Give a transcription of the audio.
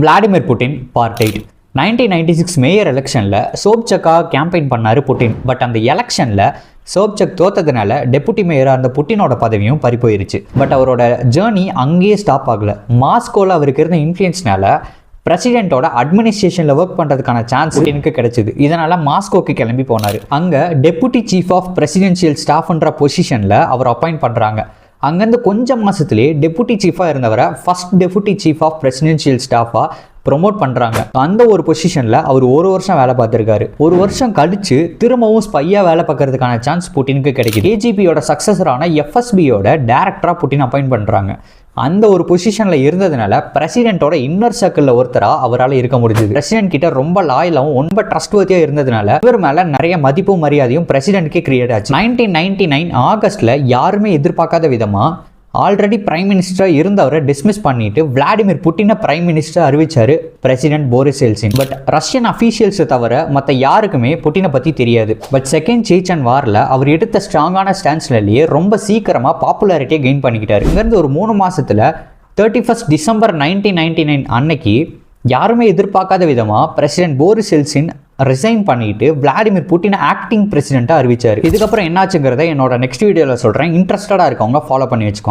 Vladimir Putin part 8. 1996 mayor எலெக்ஷனில் சோப்சக்காக campaign பண்ணார் Putin. But அந்த எலெக்ஷனில் சோப்சக் தோத்ததுனால டெபுட்டி மேயராக அந்த புட்டினோட பதவியும் பறி போயிருச்சு. பட் அவரோட ஜேர்னி அங்கேயே ஸ்டாப் ஆகலை. மாஸ்கோவில் அவருக்கு இருந்த இன்ஃப்ளூயன்ஸ்னால பிரசிடென்ட்டோட அட்மினிஸ்ட்ரேஷனில் ஒர்க் பண்ணுறதுக்கான சான்ஸ் எனக்கு கிடைச்சிது. இதனால் மாஸ்கோக்கு கிளம்பி போனார். அங்கே டெபுட்டி சீஃப் ஆஃப் பிரசிடென்ஷியல் ஸ்டாஃப்ன்ற பொசிஷனில் அவர் அப்பாயிண்ட் பண்ணுறாங்க. அங்கேருந்து கொஞ்சம் மாதத்துலேயே டெபுட்டி சீஃபாக இருந்தவரை first deputy chief of presidential ஸ்டாஃபாக ப்ரொமோட் பண்ணுறாங்க. அந்த ஒரு பொசிஷனில் அவர் ஒரு வருஷம் வேலை பார்த்துருக்காரு. ஒரு வருஷம் கழிச்சு திரும்பவும் ஸ்பையாக வேலை பார்க்கறதுக்கான சான்ஸ் புட்டினுக்கு கிடைக்குது. ஏஜிபியோட சக்ஸஸரான எஃப்எஸ்பியோட டேரக்டராக புட்டின் அப்பாயிண்ட் பண்ணுறாங்க. அந்த ஒரு பொசிஷனில் இருந்ததுனால பிரசிடென்ட்டோட இன்னர் சர்க்கிளில் ஒருத்தராக அவரால் இருக்க முடிஞ்சது. பிரசிடென்ட் கிட்ட ரொம்ப லாயலாகவும் ரொம்ப ட்ரஸ்ட்வர்த்தியாக இருந்ததுனால இவர் மேலே நிறைய மதிப்பும் மரியாதையும் பிரசிடென்ட்கே கிரியேட் ஆச்சு. 1999 ஆகஸ்ட்டில் யாருமே எதிர்பார்க்காத விதமாக ஆல்ரெடி பிரைம் மினிஸ்டர் இருந்தவரை டிஸ்மிஸ் பண்ணிட்டு விளாடிமிர் புட்டினை பிரைம் மினிஸ்டர் அறிவிச்சாரு president Boris Yeltsin. But Russian அஃபீஷியல்ஸை தவிர மற்ற யாருக்குமே புட்டினை பற்றி தெரியாது. பட் செகண்ட் சேச்சன் வாரில் அவர் எடுத்த ஸ்ட்ராங்கான ஸ்டான்ஸ்லேயே ரொம்ப சீக்கிரமாக பாப்புலாரிட்டியை கெயின் பண்ணிக்கிட்டாரு. இங்கேருந்து ஒரு 3 மாதத்தில் 31 டிசம்பர் 1999 அன்னைக்கு யாருமே எதிர்பார்க்காத விதமாக பிரசிடென்ட் போரிஸ் எல்சின் ரிசைன் பண்ணிட்டு விளாடிமிர் புட்டினை ஆக்டிங் பிரசிடென்ட்டாக அறிவிச்சார். இதுக்கப்புறம் என்னாச்சுங்கிறத என்னோட நெக்ஸ்ட் வீடியோவில் சொல்கிறேன். இன்ட்ரெஸ்டடாக இருக்கவங்க ஃபாலோ பண்ணி வச்சுக்கோங்க.